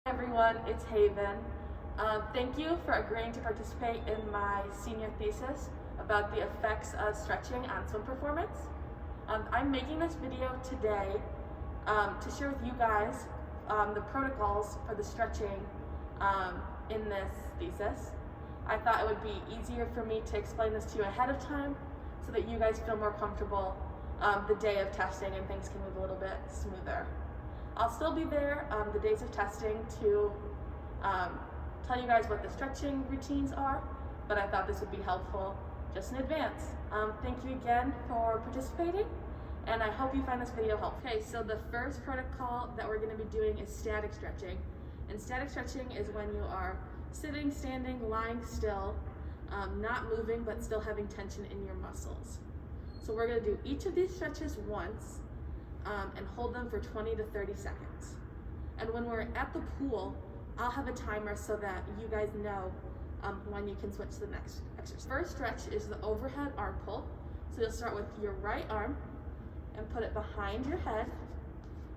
Hi everyone, it's Haven. Thank you for agreeing to participate in my senior thesis about the effects of stretching on swim performance. I'm making this video today to share with you guys the protocols for the stretching in this thesis. I thought it would be easier for me to explain this to you ahead of time so that you guys feel more comfortable the day of testing and things can move a little bit smoother. I'll still be there the days of testing to tell you guys what the stretching routines are, but I thought this would be helpful just in advance. Thank you again for participating, and I hope you find this video helpful. Okay, so the first protocol that we're going to be doing is static stretching. And static stretching is when you are sitting, standing, lying still, not moving, but still having tension in your muscles. So we're going to do each of these stretches once, and hold them for 20 to 30 seconds. And when we're at the pool, I'll have a timer so that you guys know when you can switch to the next exercise. First stretch is the overhead arm pull. So you'll start with your right arm and put it behind your head,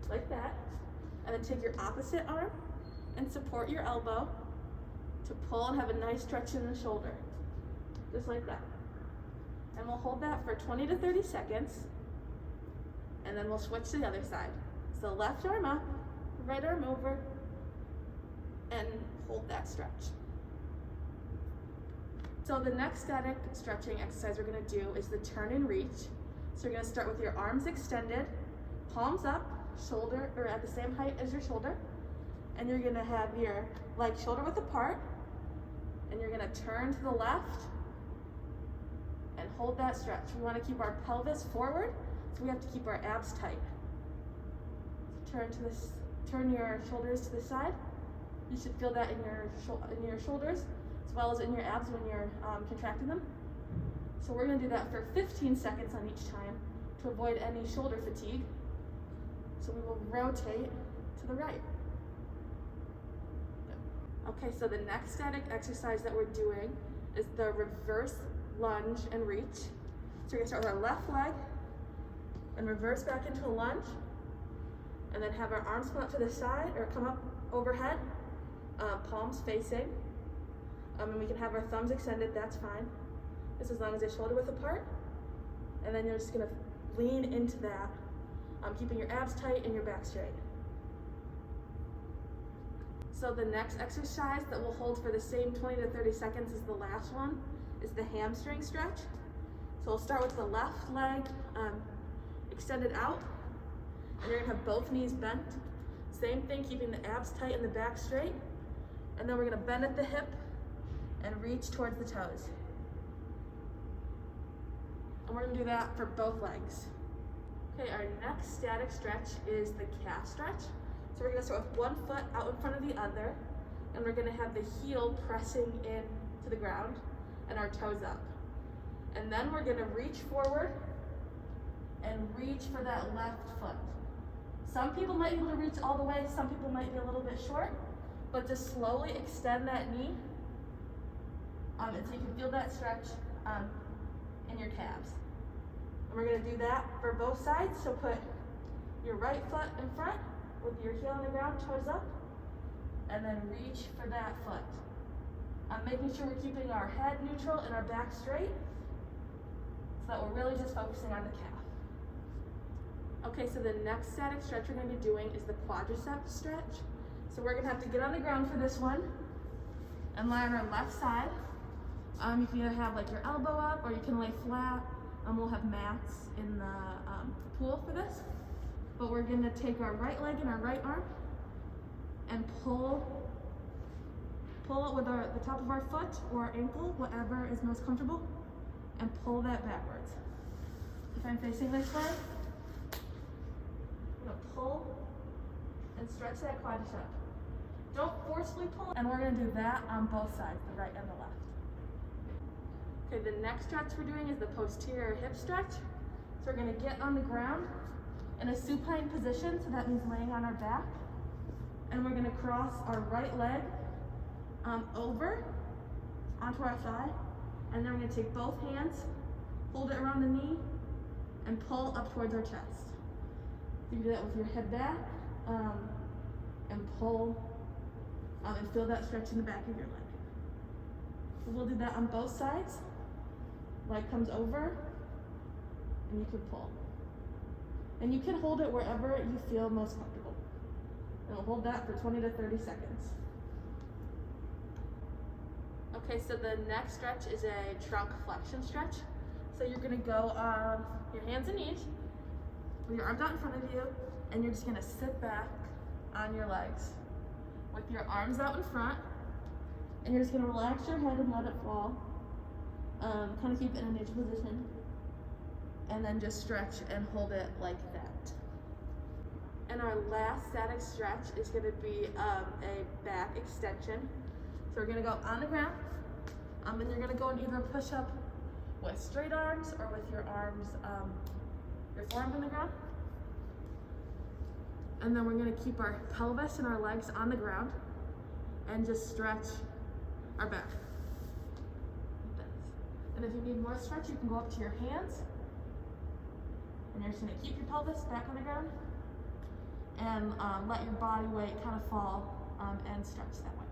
like that. And then take your opposite arm and support your elbow to pull and have a nice stretch in the shoulder, just like that. And we'll hold that for 20 to 30 seconds. And then we'll switch to the other side. So left arm up, right arm over, and hold that stretch. So the next static stretching exercise we're gonna do is the turn and reach. So you're gonna start with your arms extended, palms up, shoulder, or at the same height as your shoulder. And you're gonna have your legs shoulder width apart, and you're gonna turn to the left and hold that stretch. We wanna keep our pelvis forward, so we have to keep our abs tight. Turn your shoulders to the side. You should feel that in your shoulders as well as in your abs when you're contracting them. So we're going to do that for 15 seconds on each time to avoid any shoulder fatigue. So we will rotate to the right. Okay, so the next static exercise that we're doing is the reverse lunge and reach. So we're going to start with our left leg and reverse back into a lunge, and then have our arms come up to the side or come up overhead, palms facing, and we can have our thumbs extended, that's fine. This as long as they're shoulder width apart, and then you're just gonna lean into that, keeping your abs tight and your back straight. So the next exercise that we'll hold for the same 20 to 30 seconds as the last one is the hamstring stretch. So we'll start with the left leg extended out, and you're gonna have both knees bent. Same thing, keeping the abs tight and the back straight. And then we're gonna bend at the hip and reach towards the toes. And we're gonna do that for both legs. Okay, our next static stretch is the calf stretch. So we're gonna start with one foot out in front of the other, and we're gonna have the heel pressing in to the ground and our toes up. And then we're gonna reach forward and reach for that left foot. Some people might be able to reach all the way, some people might be a little bit short, but just slowly extend that knee until you can feel that stretch in your calves. And we're gonna do that for both sides, so put your right foot in front with your heel on the ground, toes up, and then reach for that foot. Making sure we're keeping our head neutral and our back straight, so that we're really just focusing on the calf. Okay, so the next static stretch we're going to be doing is the quadricep stretch. So we're going to have to get on the ground for this one and lie on our left side. You can either have like your elbow up or you can lay flat. We'll have mats in the pool for this. But we're going to take our right leg and our right arm and pull it with the top of our foot or ankle, whatever is most comfortable, and pull that backwards. If I'm facing this way, I'm gonna pull and stretch that quadricep. Don't forcefully pull, and we're gonna do that on both sides, the right and the left. Okay, the next stretch we're doing is the posterior hip stretch. So we're gonna get on the ground in a supine position, so that means laying on our back. And we're gonna cross our right leg over onto our thigh, and then we're gonna take both hands, hold it around the knee, and pull up towards our chest. You do that with your head back, and pull and feel that stretch in the back of your leg. So we'll do that on both sides. Leg comes over, and you can pull. And you can hold it wherever you feel most comfortable. And we'll hold that for 20 to 30 seconds. Okay, so the next stretch is a trunk flexion stretch. So you're gonna go on your hands and knees with your arms out in front of you, and you're just gonna sit back on your legs with your arms out in front, and you're just gonna relax your head and let it fall. Kind of keep it in a neutral position, and then just stretch and hold it like that. And our last static stretch is gonna be a back extension. So we're gonna go on the ground, and you're gonna go and either push up with straight arms or with your arms, your forearms on the ground. And then we're gonna keep our pelvis and our legs on the ground and just stretch our back. Like this. And if you need more stretch, you can go up to your hands, and you're just gonna keep your pelvis back on the ground and let your body weight kind of fall and stretch that way.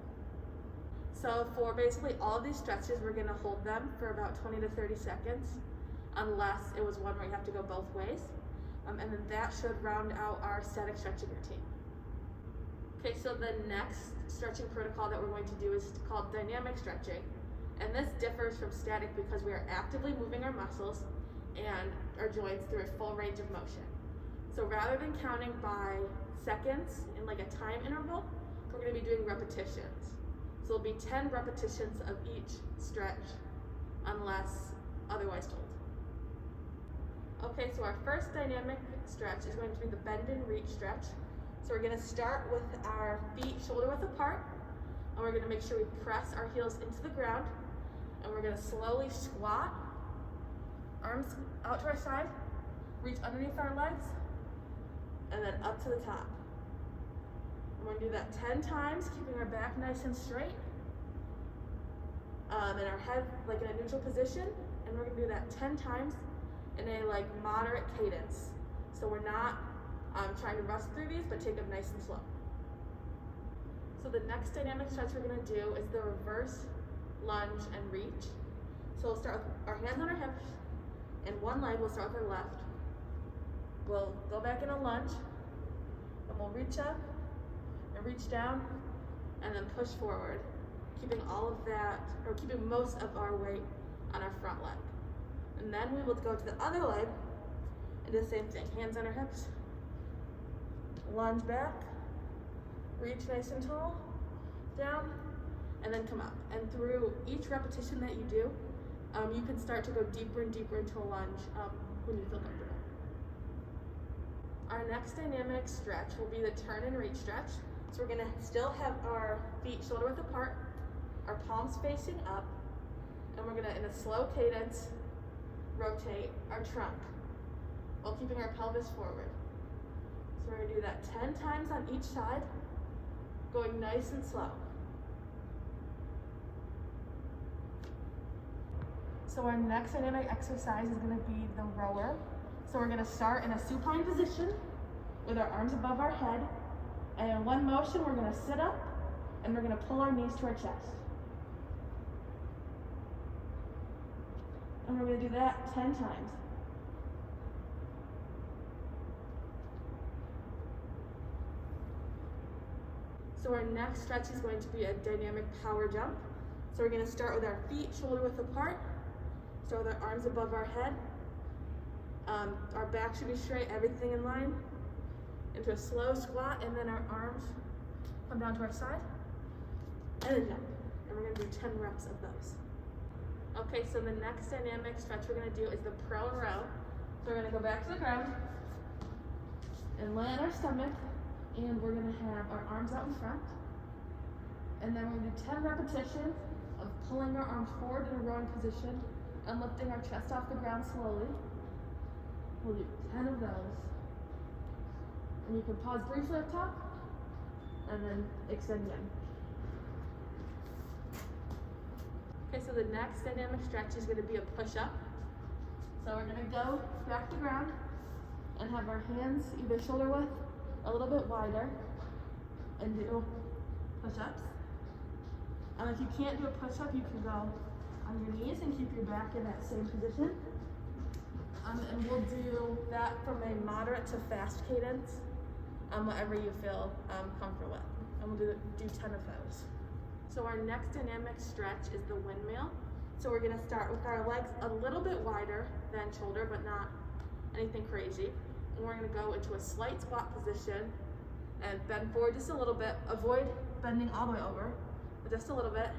So for basically all of these stretches, we're gonna hold them for about 20 to 30 seconds, unless it was one where you have to go both ways. And then that should round out our static stretching routine. Okay, so the next stretching protocol that we're going to do is called dynamic stretching. And this differs from static because we are actively moving our muscles and our joints through a full range of motion. So rather than counting by seconds in like a time interval, we're gonna be doing repetitions. So it'll be 10 repetitions of each stretch unless otherwise told. Okay, so our first dynamic stretch is going to be the bend and reach stretch. So we're gonna start with our feet shoulder width apart, and we're gonna make sure we press our heels into the ground, and we're gonna slowly squat, arms out to our side, reach underneath our legs, and then up to the top. We're gonna do that 10 times, keeping our back nice and straight, and our head like in a neutral position, and we're gonna do that 10 times in a like moderate cadence. So we're not trying to rush through these, but take them nice and slow. So the next dynamic stretch we're gonna do is the reverse lunge and reach. So we'll start with our hands on our hips, and one leg, we'll start with our left. We'll go back in a lunge, and we'll reach up, and reach down, and then push forward, keeping all of that, or keeping most of our weight on our front leg. And then we will go to the other leg and do the same thing. Hands on our hips, lunge back, reach nice and tall, down, and then come up. And through each repetition that you do, you can start to go deeper and deeper into a lunge when you feel comfortable. Our next dynamic stretch will be the turn and reach stretch. So we're gonna still have our feet shoulder width apart, our palms facing up, and we're gonna, in a slow cadence, rotate our trunk while keeping our pelvis forward. So we're gonna do that 10 times on each side, going nice and slow. So our next dynamic exercise is gonna be the rower. So we're gonna start in a supine position with our arms above our head. And in one motion, we're gonna sit up and we're gonna pull our knees to our chest. And we're gonna do that 10 times. So our next stretch is going to be a dynamic power jump. So we're gonna start with our feet shoulder width apart. Start with our arms above our head. Our back should be straight, everything in line. Into a slow squat, and then our arms come down to our side. And then jump. And we're gonna do 10 reps of those. Okay, so the next dynamic stretch we're gonna do is the prone row. So we're gonna go back to the ground and lay on our stomach, and we're gonna have our arms out in front. And then we're gonna do 10 repetitions of pulling our arms forward in a rowing position and lifting our chest off the ground slowly. We'll do 10 of those. And you can pause briefly up top and then extend again. Okay, so the next dynamic stretch is going to be a push-up. So we're going to go back to the ground and have our hands either shoulder width, a little bit wider, and do push-ups. If you can't do a push-up, you can go on your knees and keep your back in that same position. And we'll do that from a moderate to fast cadence, whatever you feel comfortable with. And we'll do 10 of those. So our next dynamic stretch is the windmill. So we're gonna start with our legs a little bit wider than shoulder, but not anything crazy. And we're gonna go into a slight squat position and bend forward just a little bit. Avoid bending all the way over, but just a little bit.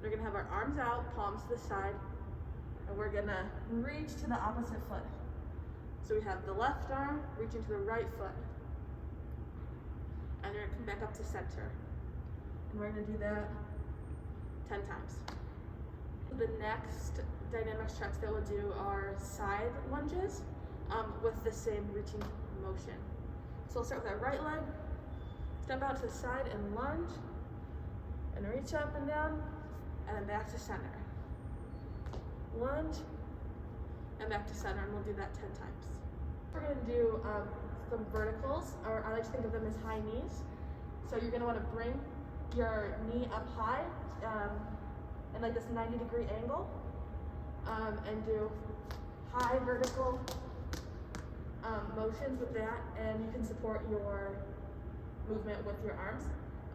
We're gonna have our arms out, palms to the side, and we're gonna reach to the opposite foot. So we have the left arm reaching to the right foot. And you're gonna come back up to center. And we're gonna do that 10 times. The next dynamic stretch that we'll do are side lunges with the same reaching motion. So we'll start with our right leg, step out to the side and lunge, and reach up and down, and then back to center. Lunge, and back to center, and we'll do that 10 times. We're gonna do some verticals, or I like to think of them as high knees. So you're gonna wanna bring your knee up high in like this 90-degree angle, and do high vertical motions with that, and you can support your movement with your arms.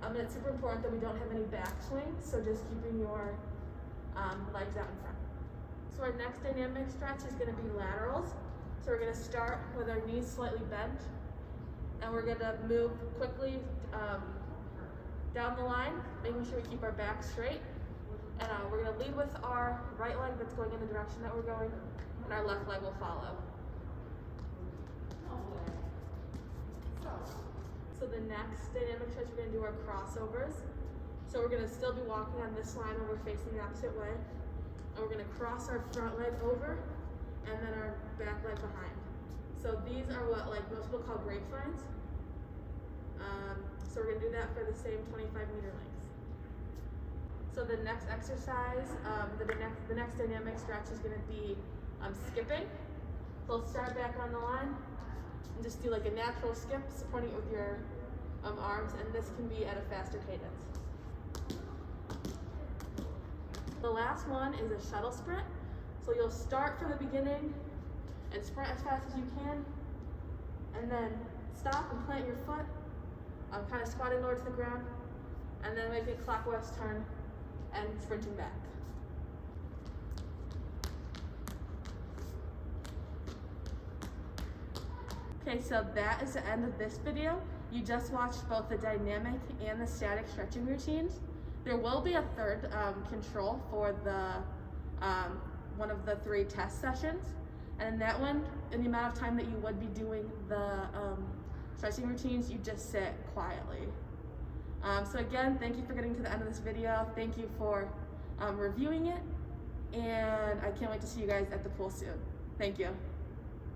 And it's super important that we don't have any back swing, so just keeping your legs out in front. So our next dynamic stretch is gonna be laterals. So we're gonna start with our knees slightly bent, and we're gonna move quickly down the line, making sure we keep our back straight. And we're gonna lead with our right leg that's going in the direction that we're going, and our left leg will follow. So the next dynamic stretch we're gonna do are crossovers. So we're gonna still be walking on this line where we're facing the opposite way. And we're gonna cross our front leg over and then our back leg behind. So these are what like most people call grapevines. So we're gonna do that for the same 25-meter lengths. So the next exercise, the next dynamic stretch is gonna be skipping. So we'll start back on the line and just do like a natural skip, supporting it with your arms, and this can be at a faster cadence. The last one is a shuttle sprint. So you'll start from the beginning and sprint as fast as you can, and then stop and plant your foot, kind of squatting lower to the ground, and then make a clockwise turn and sprinting back. Okay, so that is the end of this video. You just watched both the dynamic and the static stretching routines. There will be a third control for the one of the 3 test sessions. And in that one, in the amount of time that you would be doing the stretching routines, you just sit quietly. So again, thank you for getting to the end of this video. Thank you for reviewing it. And I can't wait to see you guys at the pool soon. Thank you.